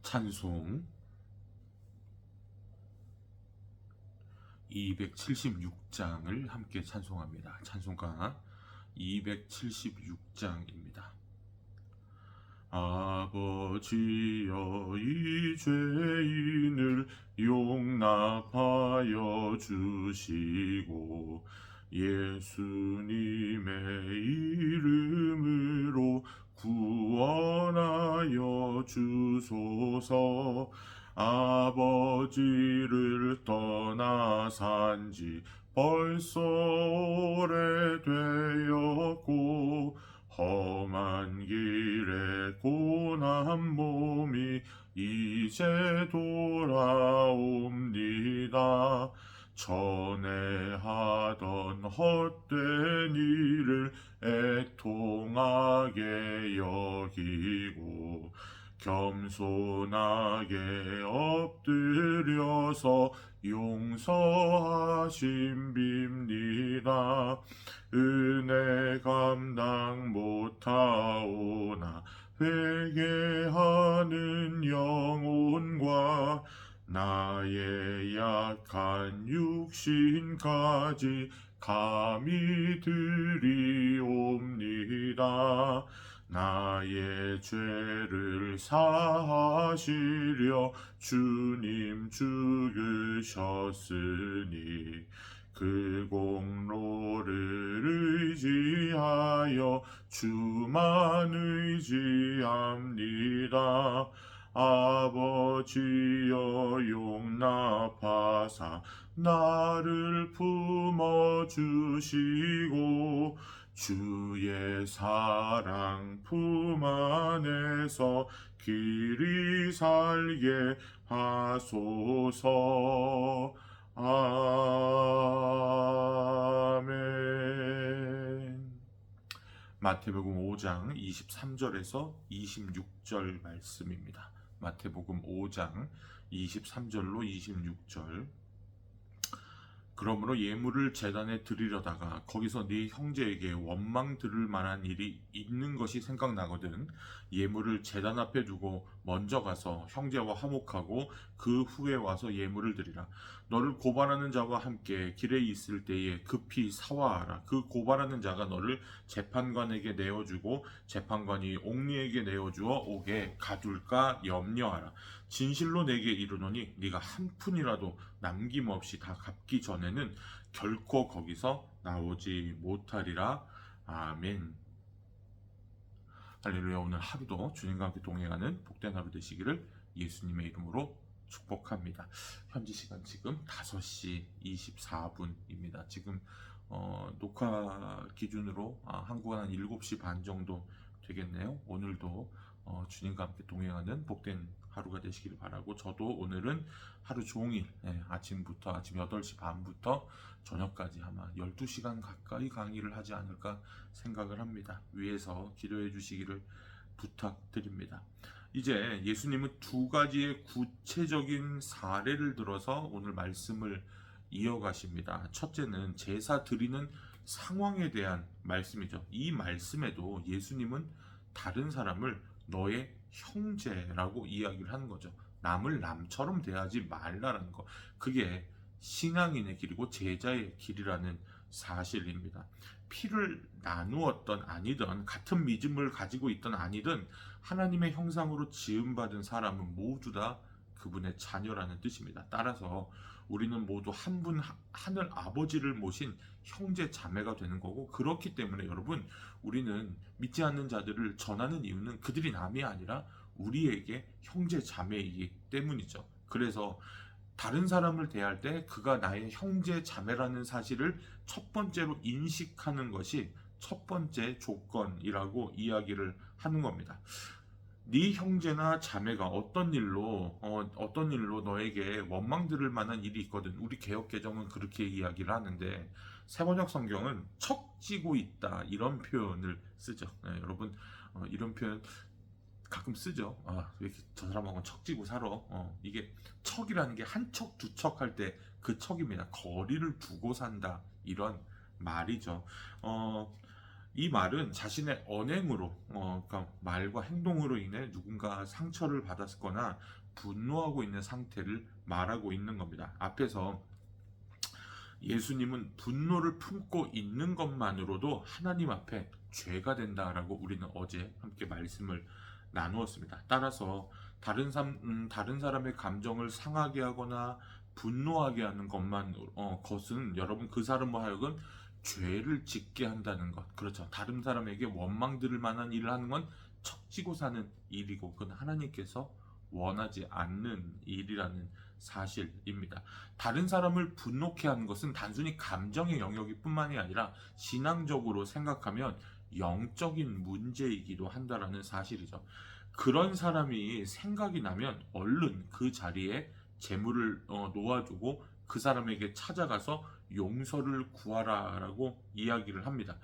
찬송 276장을 함께 찬송합니다. 찬송가 276장입니다. 아버지여, 이 죄인을 용납하여 주시고 예수님의 이름으로 구원하여 주소서. 아버지를 떠나 산지 벌써 오래되었고 험한 길에 고난 몸이 이제 돌아옵니다. 전에 하던 헛된 일을 애통하게 여기고 겸손하게 엎드려서 용서하심 빕니다. 은혜 감당 못하오나 회개하는 영혼과 나의 약한 육신까지 감히 드리옵니다. 나의 죄를 사하시려 주님 죽으셨으니 그 공로를 의지하여 주만 의지합니다. 아버지여, 용납하사 나를 품어주시고 주의 사랑 품 안에서 길이 살게 하소서. 아멘. 마태복음 5장 23절에서 26절 말씀입니다. 마태복음 5장 23절로 26절. 그러므로 예물을 제단에 드리려다가 거기서 네 형제에게 원망 들을 만한 일이 있는 것이 생각나거든 예물을 제단 앞에 두고 먼저 가서 형제와 화목하고 그 후에 와서 예물을 드리라. 너를 고발하는 자와 함께 길에 있을 때에 급히 사화하라. 그 고발하는 자가 너를 재판관에게 내어주고 재판관이 옥리에게 내어주어 옥에 가둘까 염려하라. 진실로 내게 이르노니 네가 한 푼이라도 남김없이 다 갚기 전에는 결코 거기서 나오지 못하리라. 아멘. 할렐루야. 오늘 하루도 주님과 함께 동행하는 복된 하루 되시기를 예수님의 이름으로 축복합니다. 현지 시간 지금 5시 24분입니다. 지금 녹화 기준으로 한국은 한 7시 반 정도 되겠네요. 오늘도 주님과 함께 동행하는 복된 하루가 되시기를 바라고, 저도 오늘은 하루 종일 아침 8시 반부터 저녁까지 아마 12시간 가까이 강의를 하지 않을까 생각을 합니다. 위에서 기도해 주시기를 부탁드립니다. 이제 예수님은 두 가지의 구체적인 사례를 들어서 오늘 말씀을 이어가십니다. 첫째는 제사 드리는 상황에 대한 말씀이죠. 이 말씀에도 예수님은 다른 사람을 너의 형제라고 이야기를 하는 거죠. 남을 남처럼 대하지 말라는 거. 그게 신앙인의 길이고 제자의 길이라는 사실입니다. 피를 나누었던 아니든 같은 믿음을 가지고 있던 아니든 하나님의 형상으로 지음받은 사람은 모두 다 그분의 자녀라는 뜻입니다. 따라서 우리는 모두 한 분 하늘 아버지를 모신 형제 자매가 되는 거고, 그렇기 때문에 여러분, 우리는 믿지 않는 자들을 전하는 이유는 그들이 남이 아니라 우리에게 형제 자매이기 때문이죠. 그래서 다른 사람을 대할 때 그가 나의 형제 자매라는 사실을 첫 번째로 인식하는 것이 첫 번째 조건이라고 이야기를 하는 겁니다. 네 형제나 자매가 어떤 일로 너에게 원망 들을 만한 일이 있거든. 우리 개역 개정은 그렇게 이야기를 하는데 새번역 성경은 척지고 있다 이런 표현을 쓰죠. 여러분, 이런 표현 가끔 쓰죠. 왜 이렇게 저 사람하고는 척지고 살아. 이게 척이라는 게 한 척, 두 척 할 때 그 척입니다. 거리를 두고 산다 이런 말이죠. 이 말은 자신의 언행으로, 그러니까 말과 행동으로 인해 누군가 상처를 받았거나 분노하고 있는 상태를 말하고 있는 겁니다. 앞에서 예수님은 분노를 품고 있는 것만으로도 하나님 앞에 죄가 된다라고 우리는 어제 함께 말씀을 나누었습니다. 따라서 다른 사람의 감정을 상하게 하거나 분노하게 하는 것은 여러분 그 사람과 하여금 죄를 짓게 한다는 것. 그렇죠. 다른 사람에게 원망 들을 만한 일을 하는 건 척지고 사는 일이고 그건 하나님께서 원하지 않는 일이라는 사실입니다. 다른 사람을 분노케 하는 것은 단순히 감정의 영역일 뿐만이 아니라 신앙적으로 생각하면 영적인 문제이기도 한다라는 사실이죠. 그런 사람이 생각이 나면 얼른 그 자리에 재물을 놓아주고 그 사람에게 찾아가서 용서를 구하라라고 이야기를 합니다.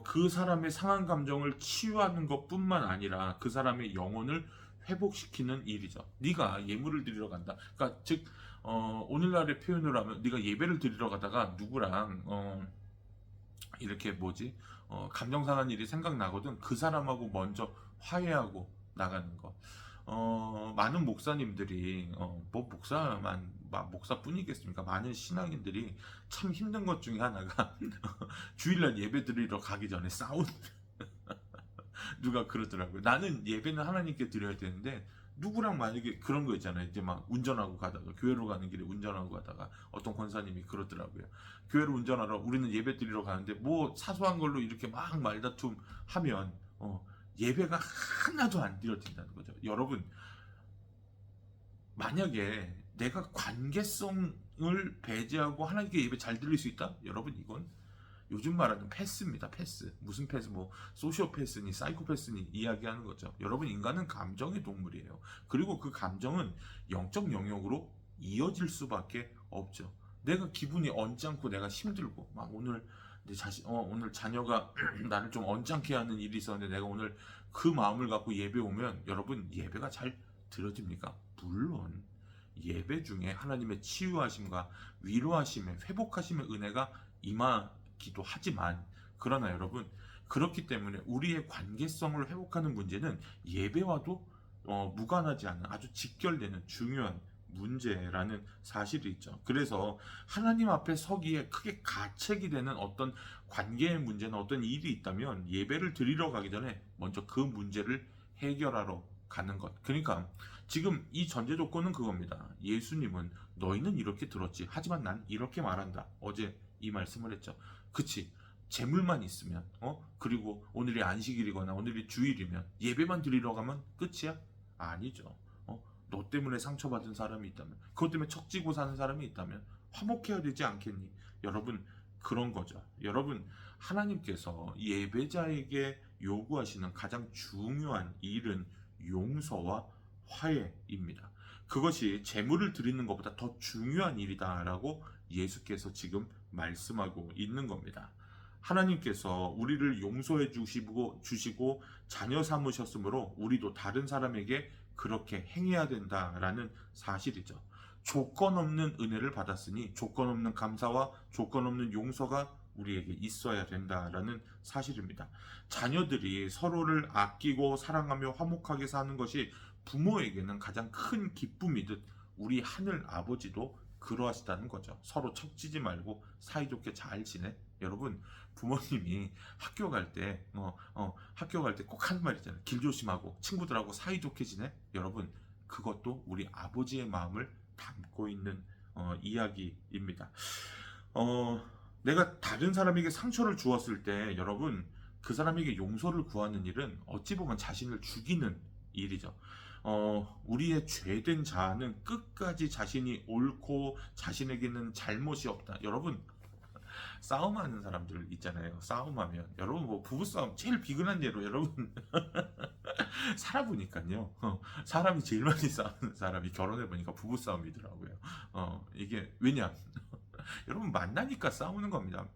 그 사람의 상한 감정을 치유하는 것뿐만 아니라 그 사람의 영혼을 회복시키는 일이죠. 네가 예물을 드리러 간다. 그러니까 즉 오늘날의 표현으로 하면 네가 예배를 드리러 가다가 누구랑 이렇게 감정 상한 일이 생각나거든. 그 사람하고 먼저 화해하고 나가는 거. 많은 목사님들이 목사뿐이겠습니까? 많은 신앙인들이 참 힘든 것 중에 하나가 주일날 예배 드리러 가기 전에 싸우는 누가 그러더라고요. 나는 예배는 하나님께 드려야 되는데 누구랑 만약에 그런 거 있잖아요. 이제 막 운전하고 가다가 교회로 가는 길에 운전하고 가다가 어떤 권사님이 그러더라고요. 교회로 운전하러 우리는 예배 드리러 가는데 뭐 사소한 걸로 이렇게 막 말다툼 하면 예배가 하나도 안 드려진다는 거죠. 여러분 만약에 내가 관계성을 배제하고 하나님께 예배 잘 드릴 수 있다? 여러분 이건 요즘 말하는 패스입니다. 패스. 무슨 패스? 뭐 소시오패스니 사이코패스니 이야기하는 거죠. 여러분 인간은 감정의 동물이에요. 그리고 그 감정은 영적 영역으로 이어질 수밖에 없죠. 내가 기분이 언짢고 내가 힘들고 막 오늘 오늘 자녀가 나를 좀 언짢게 하는 일이 있었는데 내가 오늘 그 마음을 갖고 예배 오면 여러분 예배가 잘 들어집니까? 물론 예배 중에 하나님의 치유하심과 위로하심의 회복하심의 은혜가 임하기도 하지만 그러나 여러분 그렇기 때문에 우리의 관계성을 회복하는 문제는 예배와도 무관하지 않은 아주 직결되는 중요한 문제라는 사실이 있죠. 그래서 하나님 앞에 서기에 크게 가책이 되는 어떤 관계의 문제나 어떤 일이 있다면 예배를 드리러 가기 전에 먼저 그 문제를 해결하러 가는 것. 그러니까 지금 이 전제 조건은 그겁니다. 예수님은 너희는 이렇게 들었지. 하지만 난 이렇게 말한다. 어제 이 말씀을 했죠. 그치? 재물만 있으면 그리고 오늘이 안식일이거나 오늘이 주일이면 예배만 드리러 가면 끝이야? 아니죠. 너 때문에 상처받은 사람이 있다면 그것 때문에 척지고 사는 사람이 있다면 화목해야 되지 않겠니? 여러분 그런 거죠. 여러분 하나님께서 예배자에게 요구하시는 가장 중요한 일은 용서와 화해입니다. 그것이 재물을 드리는 것보다 더 중요한 일이다라고 예수께서 지금 말씀하고 있는 겁니다. 하나님께서 우리를 용서해 주시고 자녀 삼으셨으므로 우리도 다른 사람에게 그렇게 행해야 된다라는 사실이죠. 조건 없는 은혜를 받았으니 조건 없는 감사와 조건 없는 용서가 우리에게 있어야 된다라는 사실입니다. 자녀들이 서로를 아끼고 사랑하며 화목하게 사는 것이 부모에게는 가장 큰 기쁨이듯 우리 하늘 아버지도 그러하시다는 거죠. 서로 척지지 말고 사이좋게 잘 지내. 여러분 부모님이 학교 갈 때 꼭 하는 말 있잖아요. 길 조심하고 친구들하고 사이좋게 지내. 여러분 그것도 우리 아버지의 마음을 담고 있는 이야기입니다. 내가 다른 사람에게 상처를 주었을 때 여러분 그 사람에게 용서를 구하는 일은 어찌 보면 자신을 죽이는 일이죠. 우리의 죄된 자아는 끝까지 자신이 옳고 자신에게는 잘못이 없다. 여러분 싸움하는 사람들 있잖아요. 싸움하면 여러분 뭐 부부싸움 제일 비근한 예로 여러분 살아보니까요. 사람이 제일 많이 싸우는 사람이 결혼해보니까 부부싸움이더라고요. 이게 왜냐 여러분 만나니까 싸우는 겁니다.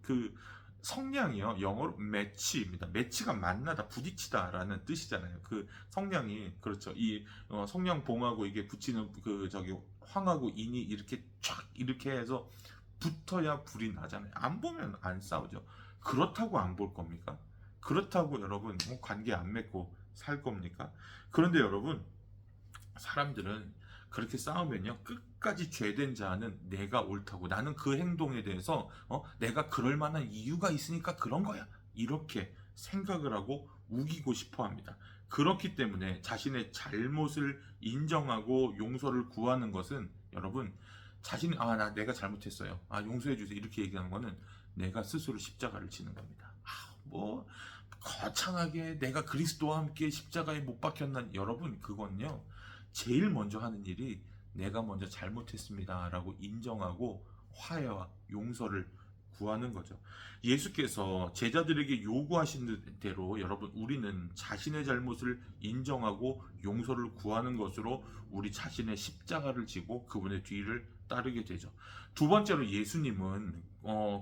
그 성량이요 영어로 매치입니다. 매치가 만나다 부딪히다라는 뜻이잖아요. 그 성량이 그렇죠. 이 성량봉하고 이게 붙이는 그 황하고 인이 이렇게 촥 이렇게 해서 붙어야 불이 나잖아요. 안 보면 안 싸우죠. 그렇다고 안 볼 겁니까? 그렇다고 여러분 관계 안 맺고 살 겁니까? 그런데 여러분, 사람들은 그렇게 싸우면요, 끝까지 죄된 자는 내가 옳다고, 나는 그 행동에 대해서 내가 그럴 만한 이유가 있으니까 그런 거야, 이렇게 생각을 하고 우기고 싶어 합니다. 그렇기 때문에 자신의 잘못을 인정하고 용서를 구하는 것은, 여러분, 자신이 내가 잘못했어요, 용서해 주세요, 이렇게 얘기하는 거는 내가 스스로 십자가를 지는 겁니다. 뭐 거창하게 내가 그리스도와 함께 십자가에 못 박혔나, 여러분, 그건요, 제일 먼저 하는 일이 내가 먼저 잘못했습니다 라고 인정하고 화해와 용서를 구하는 거죠. 예수께서 제자들에게 요구하신 대로, 여러분, 우리는 자신의 잘못을 인정하고 용서를 구하는 것으로 우리 자신의 십자가를 지고 그분의 뒤를 따르게 되죠. 두 번째로, 예수님은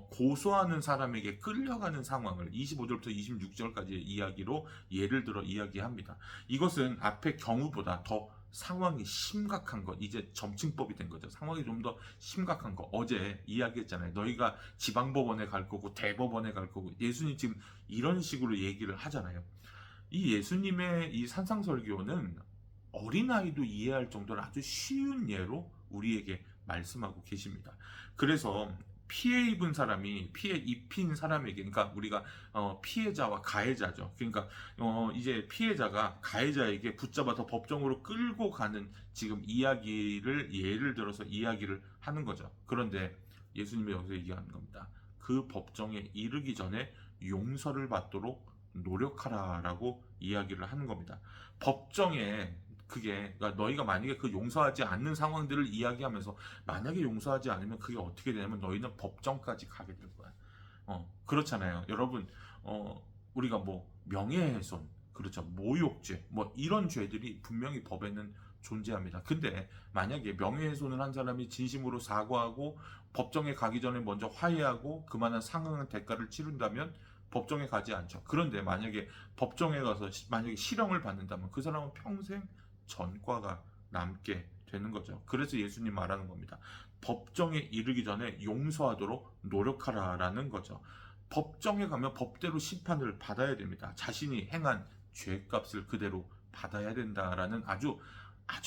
고소하는 사람에게 끌려가는 상황을 25절부터 26절까지의 이야기로 예를 들어 이야기합니다. 이것은 앞의 경우보다 더 상황이 심각한 것, 이제 점층법이 된 거죠. 상황이 좀 더 심각한 거. 어제 이야기했잖아요. 너희가 지방법원에 갈 거고 대법원에 갈 거고. 예수님 지금 이런 식으로 얘기를 하잖아요. 이 예수님의 이 산상설교는 어린아이도 이해할 정도로 아주 쉬운 예로 우리에게 말씀하고 계십니다. 그래서 피해 입은 사람이 피해 입힌 사람에게, 그러니까 우리가 피해자와 가해자죠. 그러니까 이제 피해자가 가해자에게 붙잡아서 법정으로 끌고 가는 지금 이야기를 예를 들어서 이야기를 하는 거죠. 그런데 예수님이 여기서 얘기하는 겁니다. 그 법정에 이르기 전에 용서를 받도록 노력하라라고 이야기를 하는 겁니다. 법정에, 그러니까 너희가 만약에 그 용서하지 않는 상황들을 이야기하면서, 만약에 용서하지 않으면 그게 어떻게 되냐면 너희는 법정까지 가게 될 거야. 그렇잖아요. 여러분, 우리가 뭐 명예훼손, 그렇죠, 모욕죄, 뭐 이런 죄들이 분명히 법에는 존재합니다. 근데 만약에 명예훼손을 한 사람이 진심으로 사과하고 법정에 가기 전에 먼저 화해하고 그만한 상응한 대가를 치른다면 법정에 가지 않죠. 그런데 만약에 법정에 가서 만약에 실형을 받는다면 그 사람은 평생 전과가 남게 되는 거죠. 그래서 예수님 말하는 겁니다. 법정에 이르기 전에 용서하도록 노력하라라는 거죠. 법정에 가면 법대로 심판을 받아야 됩니다. 자신이 행한 죄값을 그대로 받아야 된다라는 아주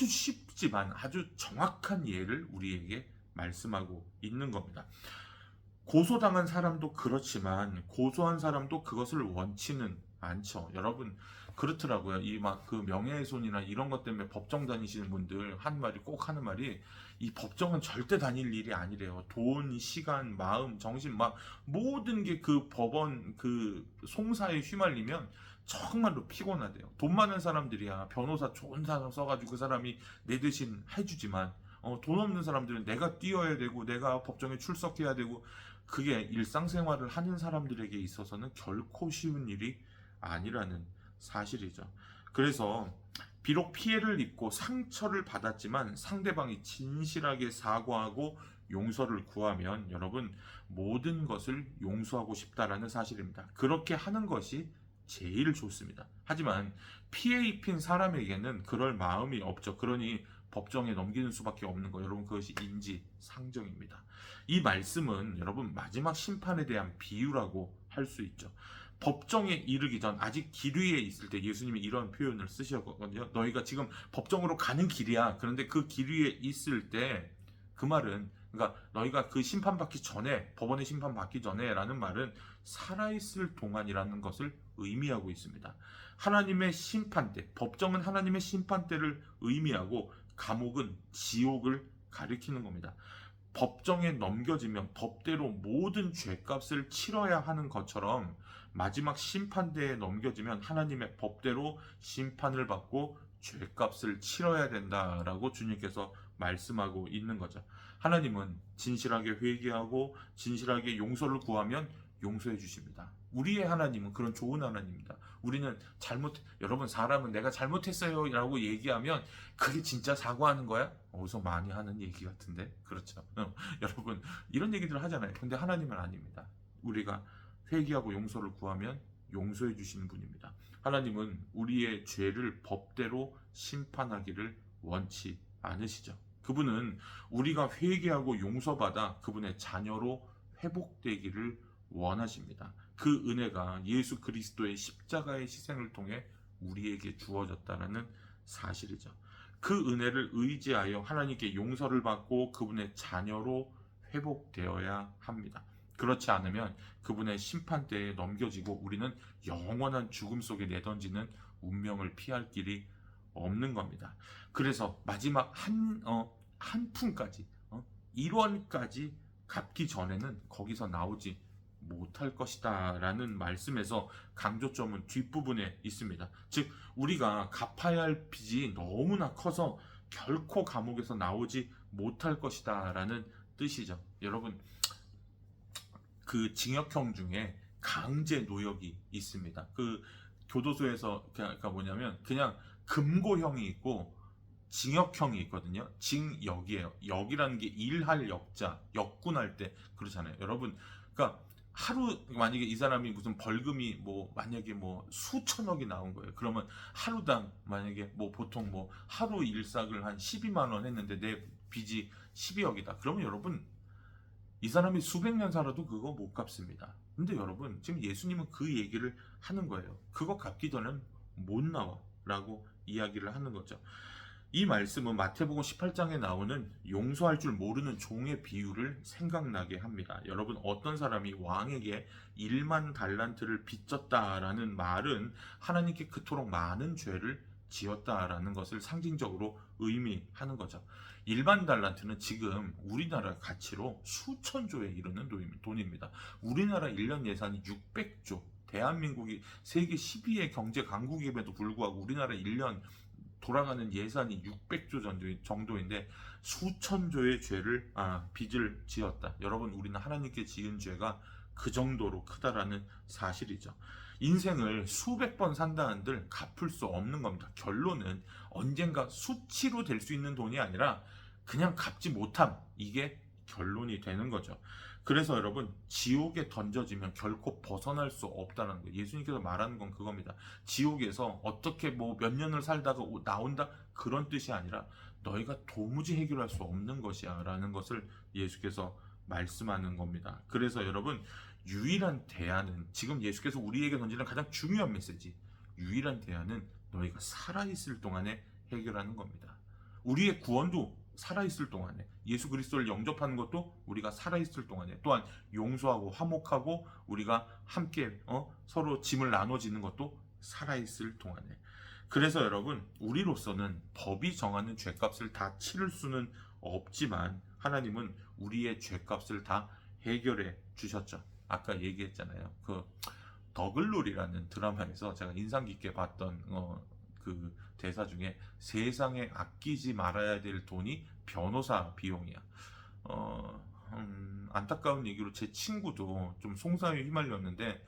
쉽지만 아주 정확한 예를 우리에게 말씀하고 있는 겁니다. 고소당한 사람도 그렇지만 고소한 사람도 그것을 원치는 않죠. 여러분, 그렇더라고요. 이 막 그 명예훼손이나 이런 것 때문에 법정 다니시는 분들 꼭 하는 말이, 이 법정은 절대 다닐 일이 아니래요. 돈, 시간, 마음, 정신, 막 모든 게 그 법원 그 송사에 휘말리면 정말로 피곤하대요. 돈 많은 사람들이야 변호사 좋은 사람 써가지고 그 사람이 내 대신 해주지만, 돈 없는 사람들은 내가 뛰어야 되고 내가 법정에 출석해야 되고, 그게 일상생활을 하는 사람들에게 있어서는 결코 쉬운 일이 아니라는 사실이죠. 그래서 비록 피해를 입고 상처를 받았지만 상대방이 진실하게 사과하고 용서를 구하면, 여러분, 모든 것을 용서하고 싶다라는 사실입니다. 그렇게 하는 것이 제일 좋습니다. 하지만 피해 입힌 사람에게는 그럴 마음이 없죠. 그러니 법정에 넘기는 수밖에 없는 거, 여러분, 그것이 인지상정입니다. 이 말씀은 여러분 마지막 심판에 대한 비유라고 할 수 있죠. 법정에 이르기 전, 아직 길 위에 있을 때 예수님이 이런 표현을 쓰셨거든요. 너희가 지금 법정으로 가는 길이야. 그런데 그 길 위에 있을 때, 그 말은, 그러니까 너희가 그 심판받기 전에, 법원의 심판받기 전에 라는 말은 살아있을 동안이라는 것을 의미하고 있습니다. 하나님의 심판대, 법정은 하나님의 심판대를 의미하고 감옥은 지옥을 가리키는 겁니다. 법정에 넘겨지면 법대로 모든 죄값을 치러야 하는 것처럼 마지막 심판대에 넘겨지면 하나님의 법대로 심판을 받고 죄값을 치러야 된다라고 주님께서 말씀하고 있는 거죠. 하나님은 진실하게 회개하고 진실하게 용서를 구하면 용서해 주십니다. 우리의 하나님은 그런 좋은 하나님입니다. 우리는 여러분, 사람은 내가 잘못했어요 라고 얘기하면 그게 진짜 사과하는 거야? 어디서 많이 하는 얘기 같은데, 그렇죠? 여러분, 이런 얘기들 하잖아요. 근데 하나님은 아닙니다. 우리가 회개하고 용서를 구하면 용서해 주시는 분입니다. 하나님은 우리의 죄를 법대로 심판하기를 원치 않으시죠. 그분은 우리가 회개하고 용서받아 그분의 자녀로 회복되기를 원하십니다. 그 은혜가 예수 그리스도의 십자가의 희생을 통해 우리에게 주어졌다는 사실이죠. 그 은혜를 의지하여 하나님께 용서를 받고 그분의 자녀로 회복되어야 합니다. 그렇지 않으면 그분의 심판대에 넘겨지고 우리는 영원한 죽음 속에 내던지는 운명을 피할 길이 없는 겁니다. 그래서 마지막 한 푼까지 1원까지 갚기 전에는 거기서 나오지 못할 것이다 라는 말씀에서 강조점은 뒷부분에 있습니다. 즉 우리가 갚아야 할 빚이 너무나 커서 결코 감옥에서 나오지 못할 것이다 라는 뜻이죠. 여러분, 그 징역형 중에 강제 노역이 있습니다. 그 교도소에서 그러니까 뭐냐면 그냥 금고형이 있고 징역형이 있거든요. 징역이에요. 역이라는 게 일할 역자, 역군할 때 그렇잖아요. 여러분, 그러니까 하루 만약에 이 사람이 무슨 벌금이 뭐 만약에 뭐 수천억이 나온 거예요. 그러면 하루당 만약에 뭐 보통 뭐 하루 일삭을 한 12만 원 했는데 내 빚이 12억이다. 그러면 여러분 이 사람이 수백 년 살아도 그거 못 갚습니다. 근데 여러분 지금 예수님은 그 얘기를 하는 거예요. 그거 갚기 전엔 못 나와 라고 이야기를 하는 거죠. 이 말씀은 마태복음 18장에 나오는 용서할 줄 모르는 종의 비유를 생각나게 합니다. 여러분, 어떤 사람이 왕에게 1만 달란트를 빚졌다라는 말은 하나님께 그토록 많은 죄를 지었다라는 것을 상징적으로 의미하는 거죠. 1만 달란트는 지금 우리나라 가치로 수천조에 이르는 돈입니다. 우리나라 1년 예산이 600조, 대한민국이 세계 10위의 경제 강국임에도 불구하고 우리나라 1년 돌아가는 예산이 600조 정도인데 수천조의 빚을 지었다. 여러분, 우리는 하나님께 지은 죄가 그 정도로 크다라는 사실이죠. 인생을 수백 번 산다 한들 갚을 수 없는 겁니다. 결론은 언젠가 수치로 될 수 있는 돈이 아니라 그냥 갚지 못함, 이게 결론이 되는 거죠. 그래서 여러분, 지옥에 던져지면 결코 벗어날 수 없다는 거예요. 예수님께서 말하는 건 그겁니다. 지옥에서 어떻게 뭐 몇 년을 살다가 나온다, 그런 뜻이 아니라 너희가 도무지 해결할 수 없는 것이야 라는 것을 예수께서 말씀하는 겁니다. 그래서 여러분, 유일한 대안은, 지금 예수께서 우리에게 던지는 가장 중요한 메시지, 유일한 대안은 너희가 살아있을 동안에 해결하는 겁니다. 우리의 구원도 살아있을 동안에, 예수 그리스도를 영접하는 것도 우리가 살아있을 동안에, 또한 용서하고 화목하고 우리가 함께 서로 짐을 나눠지는 것도 살아있을 동안에. 그래서 여러분, 우리로서는 법이 정하는 죄값을 다 치를 수는 없지만 하나님은 우리의 죄값을 다 해결해 주셨죠. 아까 얘기했잖아요. 그 더글로리라는 드라마에서 제가 인상 깊게 봤던 그 대사 중에, 세상에 아끼지 말아야 될 돈이 변호사 비용이야. 안타까운 얘기로 제 친구도 좀 송사에 휘말렸는데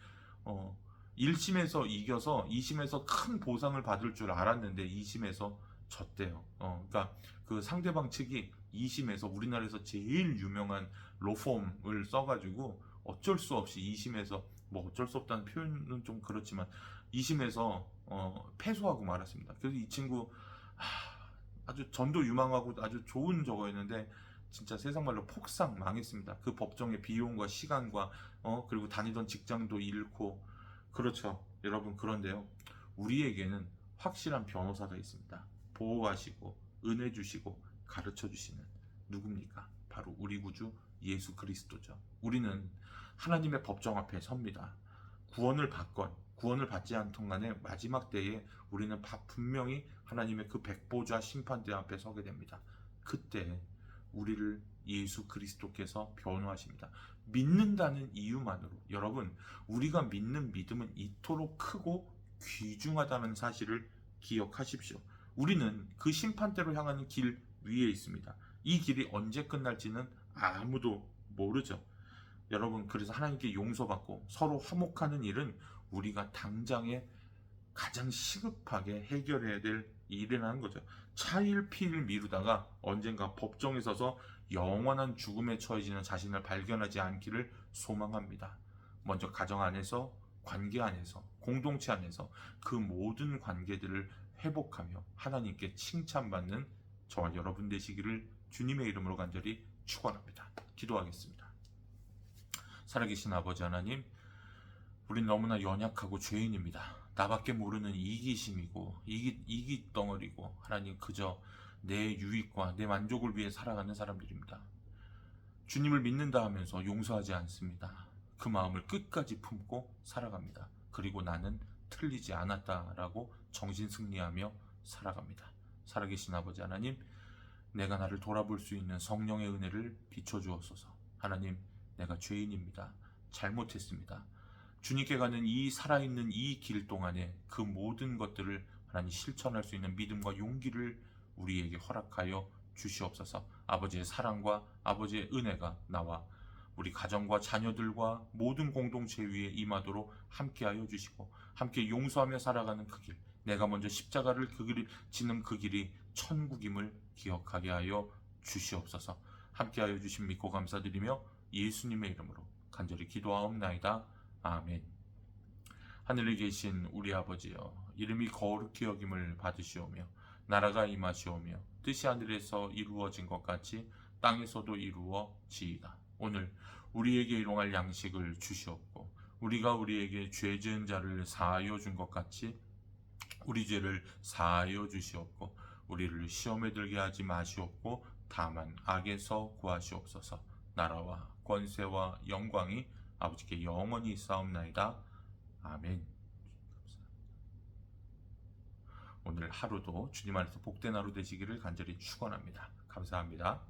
1심에서 이겨서 2심에서 큰 보상을 받을 줄 알았는데 2심에서 졌대요. 그러니까 그 상대방 측이 2심에서 우리나라에서 제일 유명한 로펌을 써가지고 어쩔 수 없이 2심에서, 뭐 어쩔 수 없다는 표현은 좀 그렇지만 2심에서 패소하고 말았습니다. 그래서 이 친구 아주 전도 유망하고 아주 좋은 저거였는데 진짜 세상 말로 폭삭 망했습니다. 그 법정의 비용과 시간과 그리고 다니던 직장도 잃고. 그렇죠 여러분. 그런데요, 우리에게는 확실한 변호사가 있습니다. 보호하시고 은혜 주시고 가르쳐 주시는, 누굽니까? 바로 우리 구주 예수 그리스도죠. 우리는 하나님의 법정 앞에 섭니다. 구원을 받건 구원을 받지 않던 간에 마지막 때에 우리는 분명히 하나님의 그 백보자 심판대 앞에 서게 됩니다. 그때 우리를 예수 그리스도께서 변호하십니다. 믿는다는 이유만으로. 여러분, 우리가 믿는 믿음은 이토록 크고 귀중하다는 사실을 기억하십시오. 우리는 그 심판대로 향하는 길 위에 있습니다. 이 길이 언제 끝날지는 아무도 모르죠. 여러분, 그래서 하나님께 용서받고 서로 화목하는 일은 우리가 당장에 가장 시급하게 해결해야 될 일이라는 거죠. 차일피일 미루다가 언젠가 법정에 서서 영원한 죽음에 처해지는 자신을 발견하지 않기를 소망합니다. 먼저 가정 안에서, 관계 안에서, 공동체 안에서 그 모든 관계들을 회복하며 하나님께 칭찬받는 저와 여러분 되시기를 주님의 이름으로 간절히 축원합니다. 기도하겠습니다. 살아계신 아버지 하나님, 우린 너무나 연약하고 죄인입니다. 나밖에 모르는 이기심이고 이기덩어리고 하나님 그저 내 유익과 내 만족을 위해 살아가는 사람들입니다. 주님을 믿는다 하면서 용서하지 않습니다. 그 마음을 끝까지 품고 살아갑니다. 그리고 나는 틀리지 않았다라고 정신승리하며 살아갑니다. 살아계신 아버지 하나님, 내가 나를 돌아볼 수 있는 성령의 은혜를 비춰주옵소서. 하나님, 내가 죄인입니다. 잘못했습니다. 주님께 가는 이 살아있는 이 길 동안에 그 모든 것들을 하나님 실천할 수 있는 믿음과 용기를 우리에게 허락하여 주시옵소서. 아버지의 사랑과 아버지의 은혜가 나와 우리 가정과 자녀들과 모든 공동체 위에 임하도록 함께하여 주시고, 함께 용서하며 살아가는 그 길, 내가 먼저 십자가를 지는 그 길이 천국임을 기억하게 하여 주시옵소서. 함께하여 주신 믿고 감사드리며 예수님의 이름으로 간절히 기도하옵나이다. 아멘. 하늘에 계신 우리 아버지여, 이름이 거룩히 여김을 받으시오며 나라가 임하시오며 뜻이 하늘에서 이루어진 것 같이 땅에서도 이루어지이다. 오늘 우리에게 일용할 양식을 주시옵고, 우리가 우리에게 죄 지은 자를 사하여 준 것 같이 우리 죄를 사하여 주시옵고, 우리를 시험에 들게 하지 마시옵고 다만 악에서 구하시옵소서. 나라와 권세와 영광이 아버지께 영원히 있사옵나이다. 아멘. 오늘 하루도 주님 안에서 복된 하루 되시기를 간절히 축원합니다. 감사합니다.